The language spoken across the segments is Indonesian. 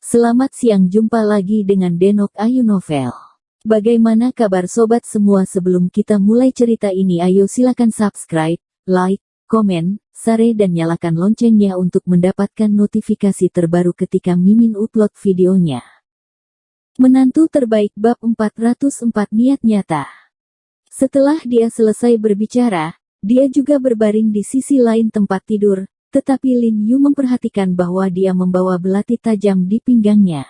Selamat siang, jumpa lagi dengan Denok Ayu Novel. Bagaimana kabar sobat semua? Sebelum kita mulai cerita ini, ayo silakan subscribe, like, komen, share dan nyalakan loncengnya untuk mendapatkan notifikasi terbaru ketika Mimin upload videonya. Menantu terbaik bab 404 niat nyata. Setelah dia selesai berbicara, dia juga berbaring di sisi lain tempat tidur. Tetapi Lin Yu memperhatikan bahwa dia membawa belati tajam di pinggangnya.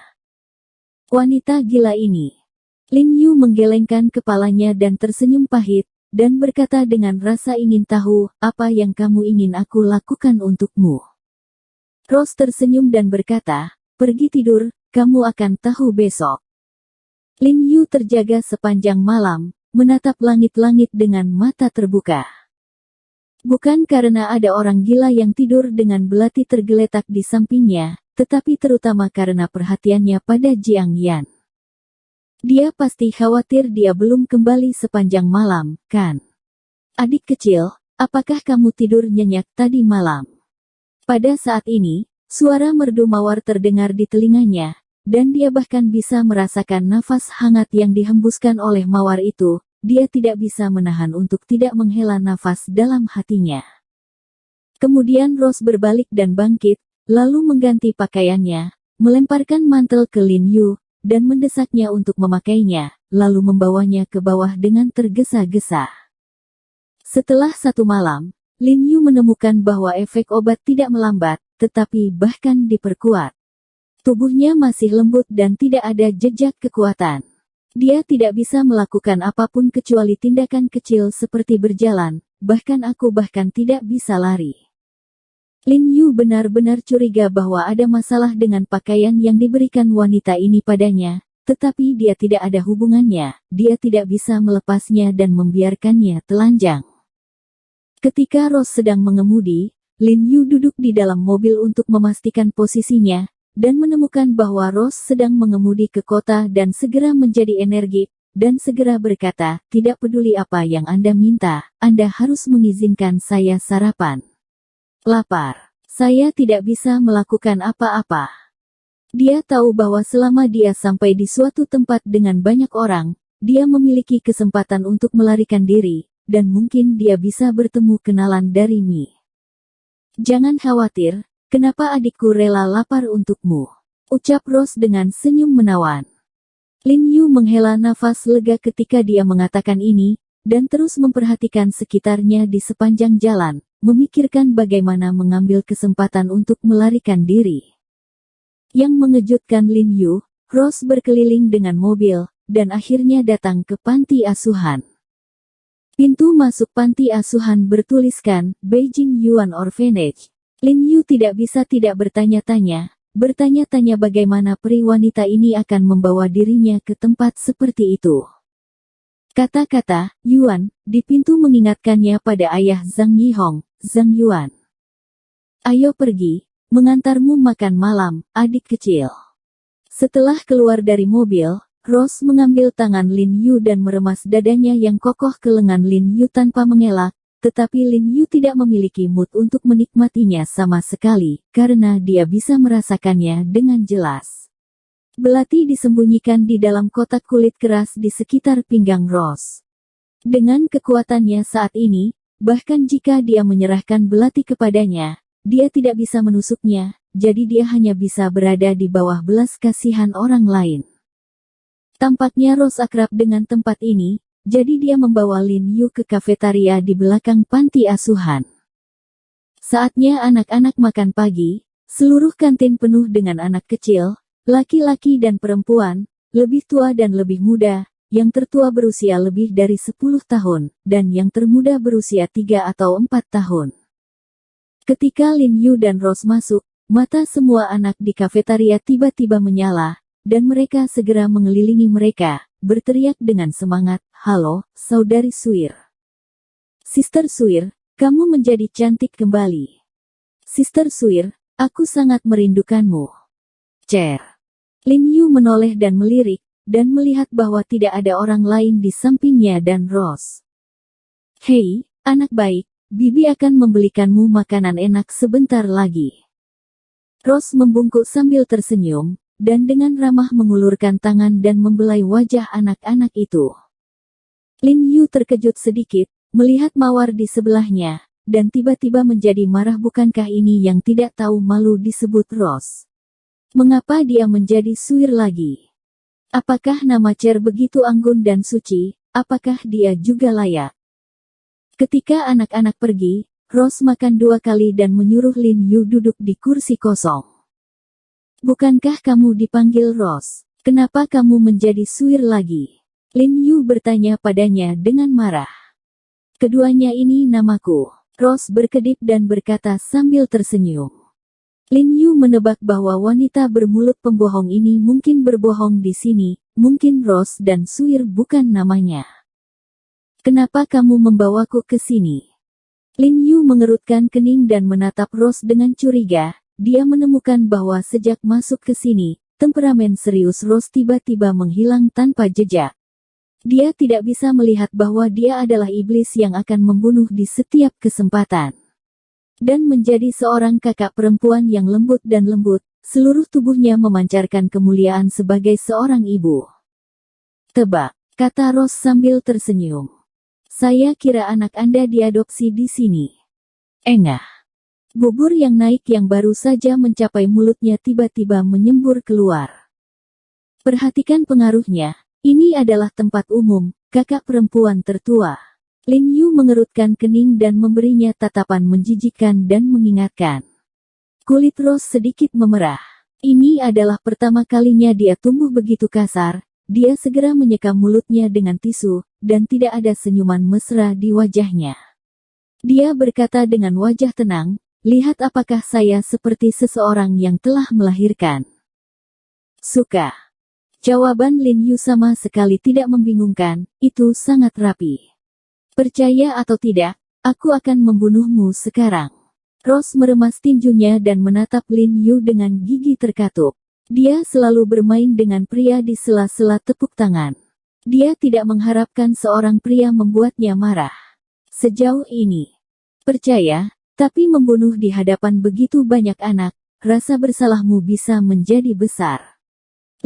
Wanita gila ini. Lin Yu menggelengkan kepalanya dan tersenyum pahit, dan berkata dengan rasa ingin tahu, apa yang kamu ingin aku lakukan untukmu? Rose tersenyum dan berkata, pergi tidur, kamu akan tahu besok. Lin Yu terjaga sepanjang malam, menatap langit-langit dengan mata terbuka. Bukan karena ada orang gila yang tidur dengan belati tergeletak di sampingnya, tetapi terutama karena perhatiannya pada Jiang Yan. Dia pasti khawatir dia belum kembali sepanjang malam, kan? Adik kecil, apakah kamu tidur nyenyak tadi malam? Pada saat ini, suara merdu Mawar terdengar di telinganya, dan dia bahkan bisa merasakan nafas hangat yang dihembuskan oleh Mawar itu. Dia tidak bisa menahan untuk tidak menghela nafas dalam hatinya. Kemudian Rose berbalik dan bangkit, lalu mengganti pakaiannya, melemparkan mantel ke Lin Yu, dan mendesaknya untuk memakainya, lalu membawanya ke bawah dengan tergesa-gesa. Setelah satu malam, Lin Yu menemukan bahwa efek obat tidak melambat, tetapi bahkan diperkuat. Tubuhnya masih lembut dan tidak ada jejak kekuatan. Dia tidak bisa melakukan apapun kecuali tindakan kecil seperti berjalan, bahkan tidak bisa lari. Lin Yu benar-benar curiga bahwa ada masalah dengan pakaian yang diberikan wanita ini padanya, tetapi dia tidak ada hubungannya, dia tidak bisa melepasnya dan membiarkannya telanjang. Ketika Rose sedang mengemudi, Lin Yu duduk di dalam mobil untuk memastikan posisinya, dan menemukan bahwa Rose sedang mengemudi ke kota dan segera menjadi energik, dan segera berkata, tidak peduli apa yang Anda minta, Anda harus mengizinkan saya sarapan. Lapar. Saya tidak bisa melakukan apa-apa. Dia tahu bahwa selama dia sampai di suatu tempat dengan banyak orang, dia memiliki kesempatan untuk melarikan diri, dan mungkin dia bisa bertemu kenalan dari Mi. Jangan khawatir. Kenapa adikku rela lapar untukmu? Ucap Rose dengan senyum menawan. Lin Yu menghela nafas lega ketika dia mengatakan ini, dan terus memperhatikan sekitarnya di sepanjang jalan, memikirkan bagaimana mengambil kesempatan untuk melarikan diri. Yang mengejutkan Lin Yu, Rose berkeliling dengan mobil, dan akhirnya datang ke panti asuhan. Pintu masuk panti asuhan bertuliskan, Beijing Yuan Orphanage. Lin Yu tidak bisa tidak bertanya-tanya bagaimana peri wanita ini akan membawa dirinya ke tempat seperti itu. Kata-kata Yuan di pintu mengingatkannya pada ayah Zhang Yihong, Zhang Yuan. Ayo pergi, mengantarmu makan malam, adik kecil. Setelah keluar dari mobil, Rose mengambil tangan Lin Yu dan meremas dadanya yang kokoh ke lengan Lin Yu tanpa mengelak. Tetapi Lin Yu tidak memiliki mood untuk menikmatinya sama sekali, karena dia bisa merasakannya dengan jelas. Belati disembunyikan di dalam kotak kulit keras di sekitar pinggang Rose. Dengan kekuatannya saat ini, bahkan jika dia menyerahkan belati kepadanya, dia tidak bisa menusuknya, jadi dia hanya bisa berada di bawah belas kasihan orang lain. Tampaknya Rose akrab dengan tempat ini, jadi dia membawa Lin Yu ke kafetaria di belakang panti asuhan. Saatnya anak-anak makan pagi, seluruh kantin penuh dengan anak kecil, laki-laki dan perempuan, lebih tua dan lebih muda, yang tertua berusia lebih dari 10 tahun, dan yang termuda berusia 3 atau 4 tahun. Ketika Lin Yu dan Rose masuk, mata semua anak di kafetaria tiba-tiba menyala, dan mereka segera mengelilingi mereka, berteriak dengan semangat, halo, saudari Suir. Sister Suir, kamu menjadi cantik kembali. Sister Suir, aku sangat merindukanmu. Cer. Lin Yu menoleh dan melirik, dan melihat bahwa tidak ada orang lain di sampingnya dan Rose. Hei, anak baik, Bibi akan membelikanmu makanan enak sebentar lagi. Rose membungkuk sambil tersenyum, dan dengan ramah mengulurkan tangan dan membelai wajah anak-anak itu. Lin Yu terkejut sedikit, melihat mawar di sebelahnya, dan tiba-tiba menjadi marah. Bukankah ini yang tidak tahu malu disebut Rose? Mengapa dia menjadi suir lagi? Apakah nama Cher begitu anggun dan suci? Apakah dia juga layak? Ketika anak-anak pergi, Rose makan 2 kali dan menyuruh Lin Yu duduk di kursi kosong. Bukankah kamu dipanggil Rose? Kenapa kamu menjadi suir lagi? Lin Yu bertanya padanya dengan marah. Keduanya ini namaku. Rose berkedip dan berkata sambil tersenyum. Lin Yu menebak bahwa wanita bermulut pembohong ini mungkin berbohong di sini, mungkin Rose dan suir bukan namanya. Kenapa kamu membawaku ke sini? Lin Yu mengerutkan kening dan menatap Rose dengan curiga. Dia menemukan bahwa sejak masuk ke sini, temperamen serius Rose tiba-tiba menghilang tanpa jejak. Dia tidak bisa melihat bahwa dia adalah iblis yang akan membunuh di setiap kesempatan. Dan menjadi seorang kakak perempuan yang lembut dan lembut, seluruh tubuhnya memancarkan kemuliaan sebagai seorang ibu. Tebak, kata Rose sambil tersenyum. Saya kira anak Anda diadopsi di sini. Engah. Bubur yang naik yang baru saja mencapai mulutnya tiba-tiba menyembur keluar. Perhatikan pengaruhnya, ini adalah tempat umum, kakak perempuan tertua. Lin Yu mengerutkan kening dan memberinya tatapan menjijikkan dan mengingatkan. Kulit Rose sedikit memerah. Ini adalah pertama kalinya dia tumbuh begitu kasar. Dia segera menyeka mulutnya dengan tisu, dan tidak ada senyuman mesra di wajahnya. Dia berkata dengan wajah tenang, lihat apakah saya seperti seseorang yang telah melahirkan. Suka. Jawaban Lin Yu sama sekali tidak membingungkan, itu sangat rapi. Percaya atau tidak, aku akan membunuhmu sekarang. Rose meremas tinjunya dan menatap Lin Yu dengan gigi terkatup. Dia selalu bermain dengan pria di sela-sela tepuk tangan. Dia tidak mengharapkan seorang pria membuatnya marah. Sejauh ini. Percaya, tapi membunuh di hadapan begitu banyak anak, rasa bersalahmu bisa menjadi besar.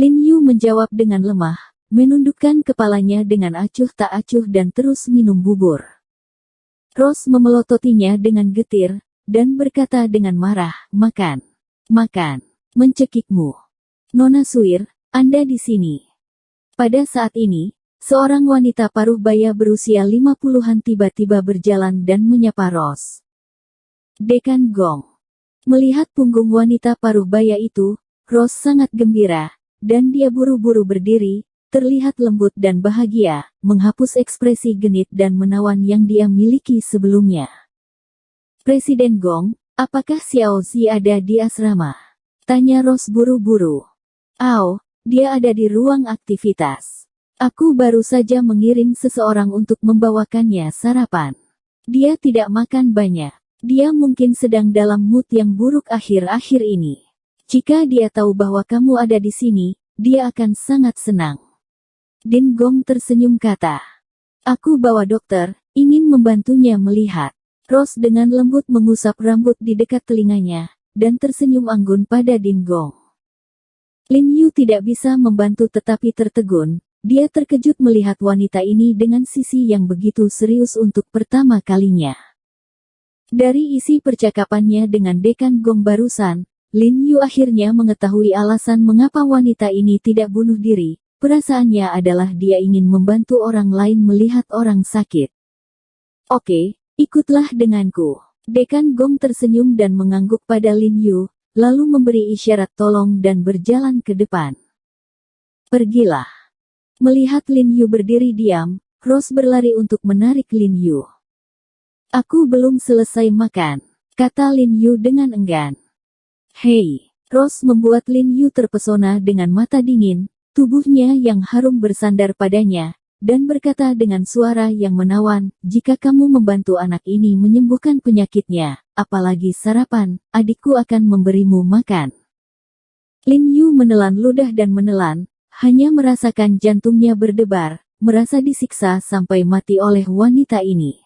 Lin Yu menjawab dengan lemah, menundukkan kepalanya dengan acuh tak acuh dan terus minum bubur. Rose memelototinya dengan getir, dan berkata dengan marah, makan. Makan. Mencekikmu. Nona Suir, Anda di sini. Pada saat ini, seorang wanita paruh baya berusia 50-an tiba-tiba berjalan dan menyapa Rose. Dekan Gong. Melihat punggung wanita paruh baya itu, Rose sangat gembira, dan dia buru-buru berdiri, terlihat lembut dan bahagia, menghapus ekspresi genit dan menawan yang dia miliki sebelumnya. Presiden Gong, apakah Xiao Zi ada di asrama? Tanya Rose buru-buru. Dia ada di ruang aktivitas. Aku baru saja mengirim seseorang untuk membawakannya sarapan. Dia tidak makan banyak. Dia mungkin sedang dalam mood yang buruk akhir-akhir ini. Jika dia tahu bahwa kamu ada di sini, dia akan sangat senang. Din Gong tersenyum kata. Aku bawa dokter, ingin membantunya melihat. Rose dengan lembut mengusap rambut di dekat telinganya, dan tersenyum anggun pada Din Gong. Lin Yu tidak bisa membantu tetapi tertegun. Dia terkejut melihat wanita ini dengan sisi yang begitu serius untuk pertama kalinya. Dari isi percakapannya dengan Dekan Gong barusan, Lin Yu akhirnya mengetahui alasan mengapa wanita ini tidak bunuh diri. Perasaannya adalah dia ingin membantu orang lain melihat orang sakit. Oke, ikutlah denganku. Dekan Gong tersenyum dan mengangguk pada Lin Yu, lalu memberi isyarat tolong dan berjalan ke depan. Pergilah. Melihat Lin Yu berdiri diam, Rose berlari untuk menarik Lin Yu. Aku belum selesai makan, kata Lin Yu dengan enggan. Hei, Rose membuat Lin Yu terpesona dengan mata dingin, tubuhnya yang harum bersandar padanya, dan berkata dengan suara yang menawan, jika kamu membantu anak ini menyembuhkan penyakitnya, apalagi sarapan, adikku akan memberimu makan. Lin Yu menelan ludah dan menelan, hanya merasakan jantungnya berdebar, merasa disiksa sampai mati oleh wanita ini.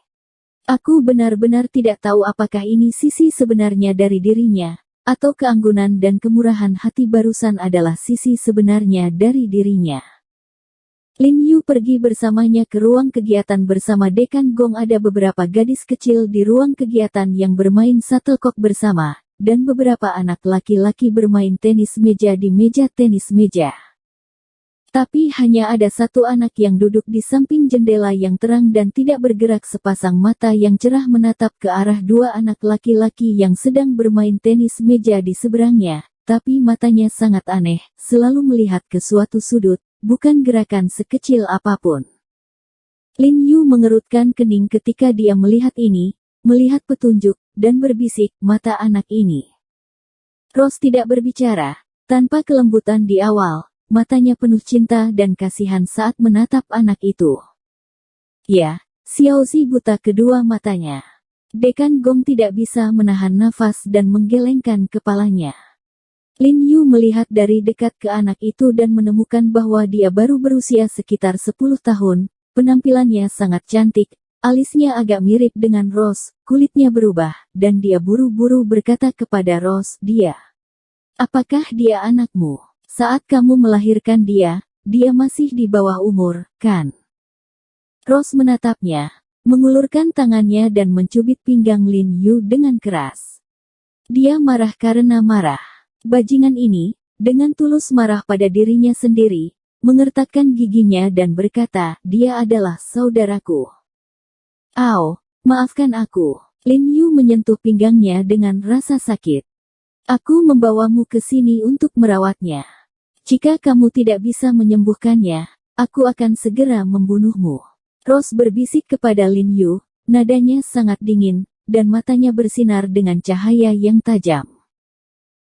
Aku benar-benar tidak tahu apakah ini sisi sebenarnya dari dirinya, atau keanggunan dan kemurahan hati barusan adalah sisi sebenarnya dari dirinya. Lin Yu pergi bersamanya ke ruang kegiatan bersama Dekan Gong. Ada beberapa gadis kecil di ruang kegiatan yang bermain shuttlecock bersama, dan beberapa anak laki-laki bermain tenis meja di meja tenis meja. Tapi hanya ada satu anak yang duduk di samping jendela yang terang dan tidak bergerak. Sepasang mata yang cerah menatap ke arah dua anak laki-laki yang sedang bermain tenis meja di seberangnya, tapi matanya sangat aneh, selalu melihat ke suatu sudut, bukan gerakan sekecil apapun. Lin Yu mengerutkan kening ketika dia melihat ini, melihat petunjuk, dan berbisik, mata anak ini. Rose tidak berbicara, tanpa kelembutan di awal, matanya penuh cinta dan kasihan saat menatap anak itu. Ya, Xiaozi buta kedua matanya. Dekan Gong tidak bisa menahan nafas dan menggelengkan kepalanya. Lin Yu melihat dari dekat ke anak itu dan menemukan bahwa dia baru berusia sekitar 10 tahun, penampilannya sangat cantik, alisnya agak mirip dengan Rose, kulitnya berubah, dan dia buru-buru berkata kepada Rose, apakah dia anakmu? Saat kamu melahirkan dia masih di bawah umur, kan? Rose menatapnya, mengulurkan tangannya dan mencubit pinggang Lin Yu dengan keras. Dia marah karena marah. Bajingan ini, dengan tulus marah pada dirinya sendiri, mengertakkan giginya dan berkata, dia adalah saudaraku. Au, maafkan aku. Lin Yu menyentuh pinggangnya dengan rasa sakit. Aku membawamu ke sini untuk merawatnya. Jika kamu tidak bisa menyembuhkannya, aku akan segera membunuhmu. Rose berbisik kepada Lin Yu, nadanya sangat dingin, dan matanya bersinar dengan cahaya yang tajam.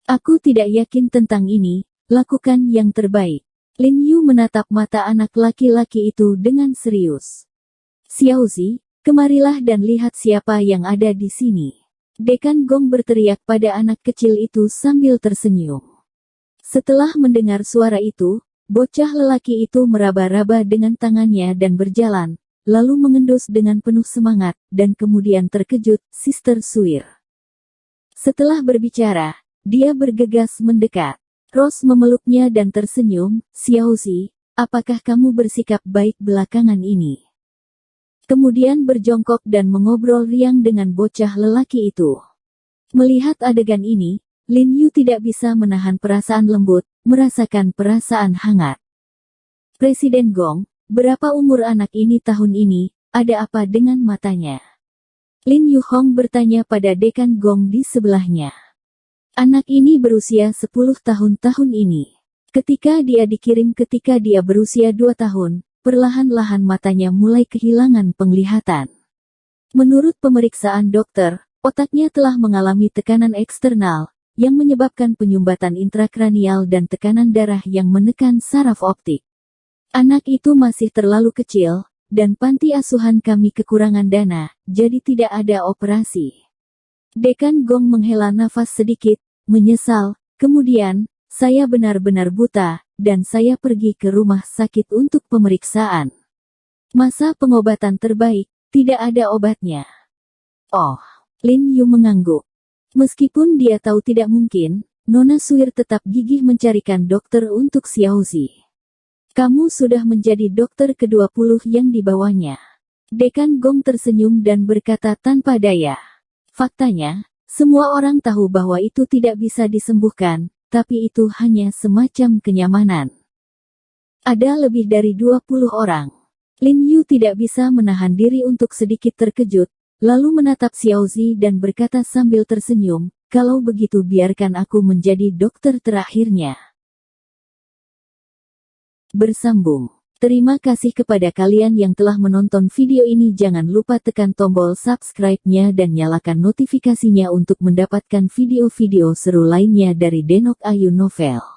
Aku tidak yakin tentang ini, lakukan yang terbaik. Lin Yu menatap mata anak laki-laki itu dengan serius. Xiaozi, kemarilah dan lihat siapa yang ada di sini. Dekan Gong berteriak pada anak kecil itu sambil tersenyum. Setelah mendengar suara itu, bocah lelaki itu meraba-raba dengan tangannya dan berjalan, lalu mengendus dengan penuh semangat, dan kemudian terkejut, Sister Suir. Setelah berbicara, dia bergegas mendekat. Rose memeluknya dan tersenyum, Xiaozi, apakah kamu bersikap baik belakangan ini? Kemudian berjongkok dan mengobrol riang dengan bocah lelaki itu. Melihat adegan ini, Lin Yu tidak bisa menahan perasaan lembut, merasakan perasaan hangat. Presiden Gong, berapa umur anak ini tahun ini, ada apa dengan matanya? Lin Yu Hong bertanya pada Dekan Gong di sebelahnya. Anak ini berusia 10 tahun ini. Ketika dia dikirim ketika dia berusia 2 tahun, perlahan-lahan matanya mulai kehilangan penglihatan. Menurut pemeriksaan dokter, otaknya telah mengalami tekanan eksternal, yang menyebabkan penyumbatan intrakranial dan tekanan darah yang menekan saraf optik. Anak itu masih terlalu kecil, dan panti asuhan kami kekurangan dana, jadi tidak ada operasi. Dekan Gong menghela nafas sedikit, menyesal, kemudian, saya benar-benar buta, dan saya pergi ke rumah sakit untuk pemeriksaan. Masa pengobatan terbaik, tidak ada obatnya. Oh, Lin Yu mengangguk. Meskipun dia tahu tidak mungkin, Nona Suir tetap gigih mencarikan dokter untuk Xiaozi. Kamu sudah menjadi dokter ke-20 yang dibawanya. Dekan Gong tersenyum dan berkata tanpa daya. Faktanya, semua orang tahu bahwa itu tidak bisa disembuhkan, tapi itu hanya semacam kenyamanan. Ada lebih dari 20 orang. Lin Yu tidak bisa menahan diri untuk sedikit terkejut, lalu menatap Xiaozi dan berkata sambil tersenyum, kalau begitu biarkan aku menjadi dokter terakhirnya. Bersambung. Terima kasih kepada kalian yang telah menonton video ini. Jangan lupa tekan tombol subscribe-nya dan nyalakan notifikasinya untuk mendapatkan video-video seru lainnya dari Denok Ayu Novel.